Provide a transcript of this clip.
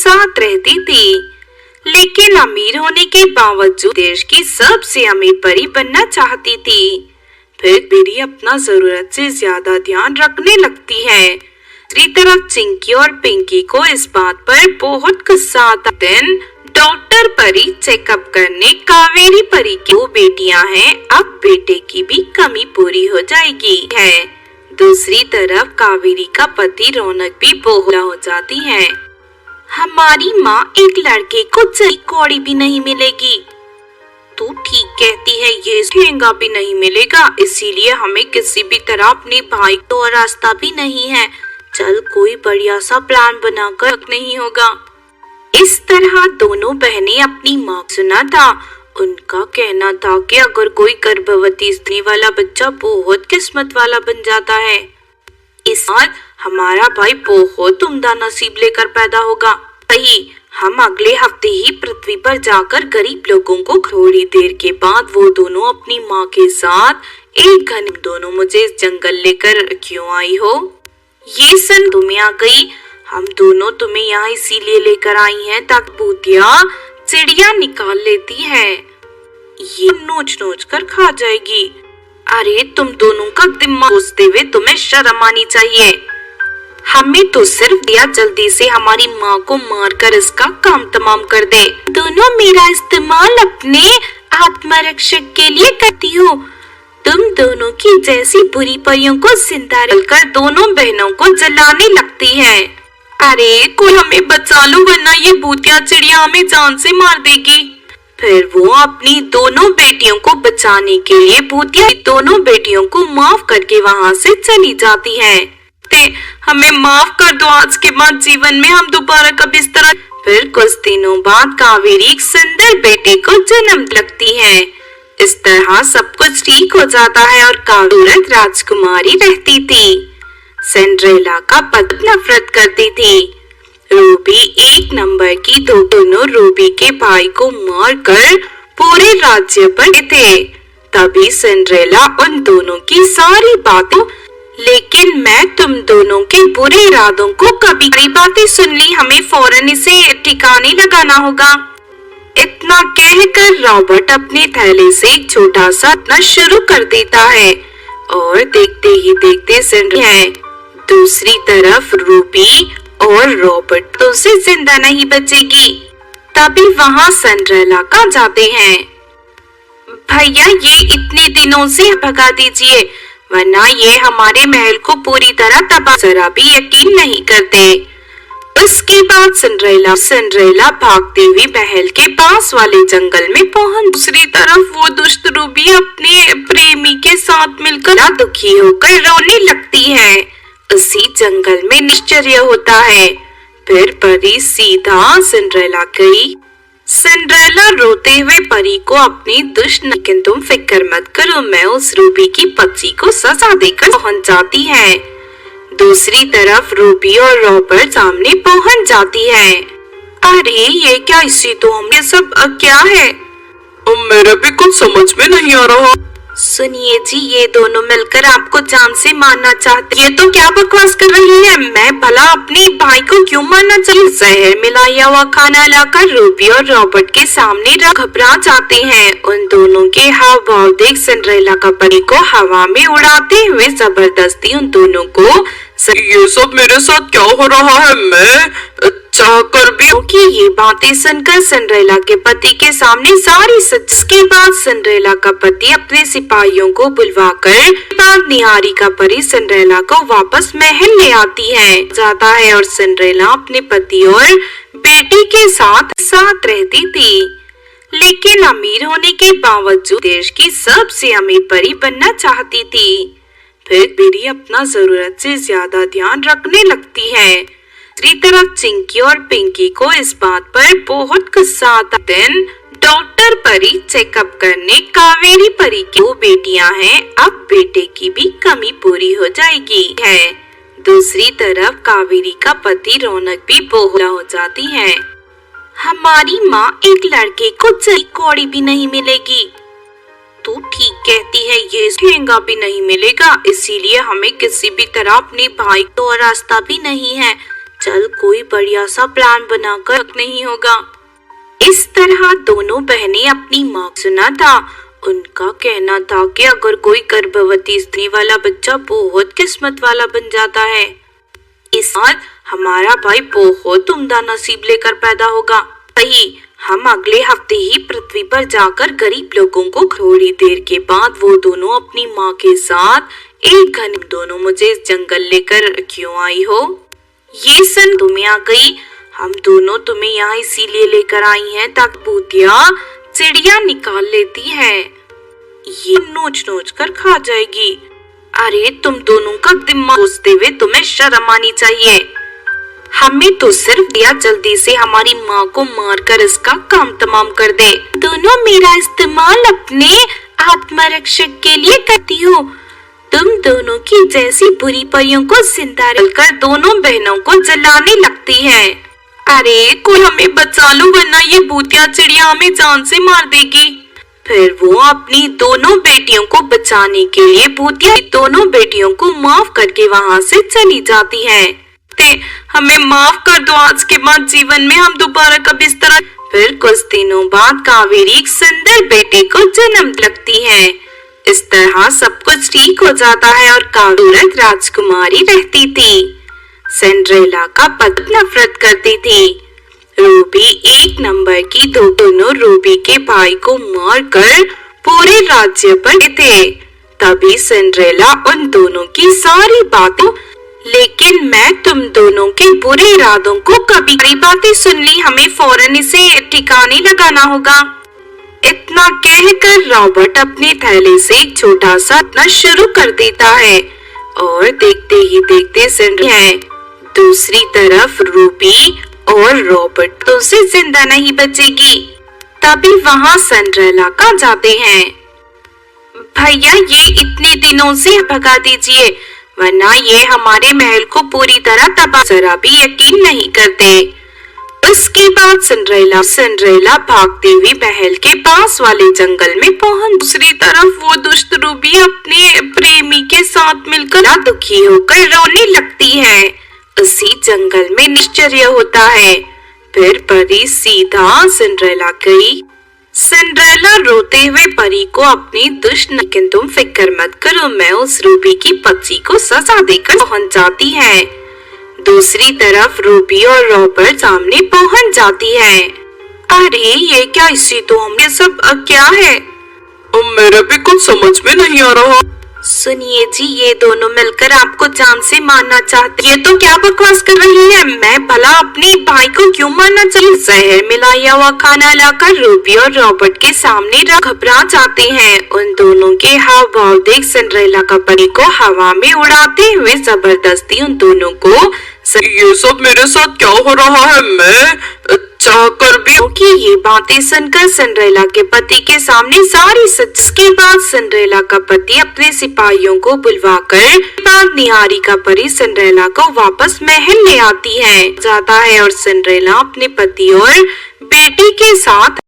साथ रहती थी, लेकिन अमीर होने के बावजूद देश की सबसे अमीर परी बनना चाहती थी। फिर परी अपना जरूरत से ज्यादा ध्यान रखने लगती है। दूसरी तरफ चिंकी और पिंकी को इस बात पर बहुत गुस्सा आता। दिन डॉक्टर परी चेकअप करने कावेरी परी की 2 बेटियां हैं, अब बेटे की भी कमी पूरी हो जाएगी है। दूसरी तरफ कावेरी का पति रौनक भी बोहरा हो जाती है। हमारी माँ एक लड़के को चली कौड़ी भी नहीं मिलेगी। तू ठीक कहती है, ये महंगा भी नहीं मिलेगा, इसीलिए हमें किसी भी तरह अपने भाई को और रास्ता भी नहीं है। चल कोई बढ़िया सा प्लान बनाकर नहीं होगा। इस तरह दोनों बहनें अपनी माँ को सुना था। उनका कहना था कि अगर कोई गर्भवती स्त्री वाला बच्चा बहुत किस्मत वाला बन जाता है, इस बार हमारा भाई बहुत उम्दा नसीब लेकर पैदा होगा। वही हम अगले हफ्ते ही पृथ्वी पर जाकर गरीब लोगों को थोड़ी देर के बाद वो दोनों अपनी माँ के साथ एक घने दोनों मुझे इस जंगल लेकर क्यों आई हो? ये सन तुम्हें आ गई। हम दोनों तुम्हें यहाँ इसीलिए लेकर आई हैं ताकि भूतिया चिड़िया निकाल लेती है, ये नोच नोच कर खा जाएगी। अरे तुम दोनों का दिमाग सोचते हुए तुम्हें शर्म आनी चाहिए। हमें तो सिर्फ दिया जल्दी से हमारी माँ को मारकर इसका काम तमाम कर दे। दोनों मेरा इस्तेमाल अपने आत्मरक्षक के लिए करती हो। तुम दोनों की जैसी बुरी परियों को जिंदा रखकर दोनों बहनों को जलाने लगती है। अरे कोई हमें बचा लो वरना ये भूतिया चिड़िया हमें जान से मार देगी। फिर वो अपनी दोनों बेटियों को बचाने के लिए भूतिया दोनों बेटियों को माफ करके वहाँ से चली जाती है। हमें माफ कर दो, आज के बाद जीवन में हम दोबारा कभी इस तरह। फिर कुछ दिनों बाद कावेरी एक सुंदर बेटे को जन्म लगती है। इस तरह सब कुछ ठीक हो जाता है और कावेरी राजकुमारी रहती थी। सिंड्रेला का पति नफरत करती थी। रूबी 1 नंबर की, दोनों रूबी के भाई को मारकर पूरे राज्य पर थे। तभी सिंड्रेला उन दोनों की सारी बातों, लेकिन मैं तुम दोनों के बुरे इरादों को कभी सारी बातें सुन ली, हमें फौरन इसे ठिकाने लगाना होगा। इतना कहकर रॉबर्ट अपने थैले से एक छोटा सा नशा शुरू कर देता है और देखते ही देखते सिंड्रेला है। दूसरी तरफ रूबी और रॉबर्ट तो से जिंदा नहीं बचेगी। तभी वहाँ सिंड्रेला का जाते हैं। भैया ये इतने दिनों से भगा दीजिए वरना ये हमारे महल को पूरी तरह तबाह, जरा भी यकीन नहीं करते। उसके बाद सिंड्रेला भागते हुए महल के पास वाले जंगल में पहुंच। दूसरी तरफ वो दुष्ट रूबी अपने प्रेमी के साथ मिलकर दुखी होकर रोने लगती है। उसी जंगल में निश्चर्य होता है। फिर परी सीधा सिंड्रेला गई। सिंड्रेला रोते हुए परी को अपनी दुष्ट, लेकिन तुम फिक्र मत करो, मैं उस रूबी की पति को सजा देकर पहुंच जाती है। दूसरी तरफ रूबी और रॉबर्ट सामने पहुंच जाती है। अरे ये क्या, इसी तो हम ये सब क्या है? मेरे भी कुछ समझ में नहीं आ रहा। सुनिए जी, ये दोनों मिलकर आपको जान से मारना चाहते। ये तो क्या बकवास कर रही है? मैं भला अपने भाई को क्यों मारना चाहिए? जहर मिलाया हुआ खाना लाकर रूबी और रॉबर्ट के सामने घबरा जाते हैं। उन दोनों के हाव भाव देख सिंड्रेला का परी को हवा में उड़ाते हुए जबरदस्ती उन दोनों को ये सब मेरे साथ क्या हो रहा है? मैं चाहकर भी क्योंकि ये बातें सुनकर सिंड्रेला के पति के सामने सारी सच के बाद सिंड्रेला का पति अपने सिपाहियों को बुलवाकर बाद निहारी का परी सिंड्रेला को वापस महल ले आती है जाता है और सिंड्रेला अपने पति और बेटी के साथ रहती थी, लेकिन अमीर होने के बावजूद देश की सबसे अमीर परी बनना चाहती थी। फिर परी अपना जरूरत से ज्यादा ध्यान रखने लगती है। दूसरी तरफ चिंकी और पिंकी को इस बात पर बहुत गुस्सा आता। दिन डॉक्टर परी चेकअप करने कावेरी परी की 2 बेटियां हैं, अब बेटे की भी कमी पूरी हो जाएगी है। दूसरी तरफ कावेरी का पति रौनक भी बोहरा हो जाती है। हमारी माँ एक लड़के को चली कौड़ी भी नहीं मिलेगी। तू ठीक कहती है, ये महंगा भी नहीं मिलेगा, इसीलिए हमें किसी भी तरह अपने भाई को और रास्ता भी नहीं है। चल कोई बढ़िया सा प्लान बनाकर नहीं होगा। इस तरह दोनों बहनें अपनी माँ सुना था। उनका कहना था कि अगर कोई गर्भवती स्त्री वाला बच्चा बहुत किस्मत वाला बन जाता है, इस बार हमारा भाई बहुत उम्दा नसीब लेकर पैदा होगा। वही हम अगले हफ्ते ही पृथ्वी पर जाकर गरीब लोगों को थोड़ी देर के बाद वो दोनों अपनी माँ के साथ एक घन दोनों मुझे इस जंगल लेकर क्यों आई हो? ये सन तुम्हें आ गई। हम दोनों तुम्हें यहाँ इसीलिए लेकर आई हैं ताकि भूतिया चिड़िया निकाल लेती है, ये नोच नोच कर खा जाएगी। अरे तुम दोनों का दिमाग सोचते हुए तुम्हें शर्म आनी चाहिए। हमें तो सिर्फ दिया जल्दी से हमारी माँ को मारकर इसका काम तमाम कर दे। दोनों मेरा इस्तेमाल अपने आत्मरक्षक के लिए करती हो। तुम दोनों की जैसी बुरी परियों को जिंदा रखकर दोनों बहनों को जलाने लगती है। अरे कोई हमें बचा लो वरना ये भूतिया चिड़िया हमें जान से मार देगी। फिर वो अपनी दोनों बेटियों को बचाने के लिए भूतिया दोनों बेटियों को माफ करके वहाँ से चली जाती है। हमें माफ कर दो, आज के बाद जीवन में हम दोबारा कभी इस तरह। फिर कुछ दिनों बाद कावेरी एक सुंदर बेटे को जन्म लगती है। इस तरह सब कुछ ठीक हो जाता है और कावेरी राजकुमारी रहती थी। सिंड्रेला का पति नफरत करती थी। रूबी एक नंबर की दोनों रूबी के भाई को मारकर पूरे राज्य पर थे। तभी सिंड्रेला उन दोनों की सारी बातों, लेकिन मैं तुम दोनों के बुरे इरादों को कभी बड़ी बातें सुन ली, हमें फौरन इसे ठिकाने लगाना होगा। इतना कहकर रॉबर्ट अपने थैले से एक छोटा सा रत्न शुरू कर देता है और देखते ही देखते सिंड्रेला है। दूसरी तरफ रूबी और रॉबर्ट तो से जिंदा नहीं बचेगी। तभी वहाँ सिंड्रेला का जाते हैं। भैया ये इतने दिनों से भगा दीजिए वरना ये हमारे महल को पूरी तरह तबाह, जरा भी यकीन नहीं करते। उसके बाद सिंड्रेला भागते हुए महल के पास वाले जंगल में पहुंच। दूसरी तरफ वो दुष्ट रूबी अपने प्रेमी के साथ मिलकर दुखी होकर रोने लगती है। उसी जंगल में निश्चर्य होता है। फिर परी सीधा सिंड्रेला गई। सिंड्रेला रोते हुए परी को अपनी दुष्ट, लेकिन तुम फिक्र मत करो, मैं उस रूबी की पति को सजा देकर पहुंच जाती है। दूसरी तरफ रूबी और रॉबर्ट सामने पहुंच जाती है। अरे ये क्या, इसी तो हमने सब क्या है? मेरे भी कुछ समझ में नहीं आ रहा। सुनिए जी, ये दोनों मिलकर आपको जान से मारना चाहते। ये तो क्या बकवास कर रही है? मैं भला अपने भाई को क्यों मारना चाहिए? जहर मिलाया हुआ खाना लाकर रूबी और रॉबर्ट के सामने घबरा जाते हैं। उन दोनों के हाव भाव देख सिंड्रेला का परी को हवा में उड़ाते हुए जबरदस्ती उन दोनों को ये सब मेरे साथ क्या हो रहा है? मैं चाहकर भी कि ये बातें सुनकर सिंड्रेला के पति के सामने सारी सच के बाद सिंड्रेला का पति अपने सिपाहियों को बुलवाकर बाद निहारिका परी सिंड्रेला को वापस महल ले आती है जाता है और सिंड्रेला अपने पति और बेटी के साथ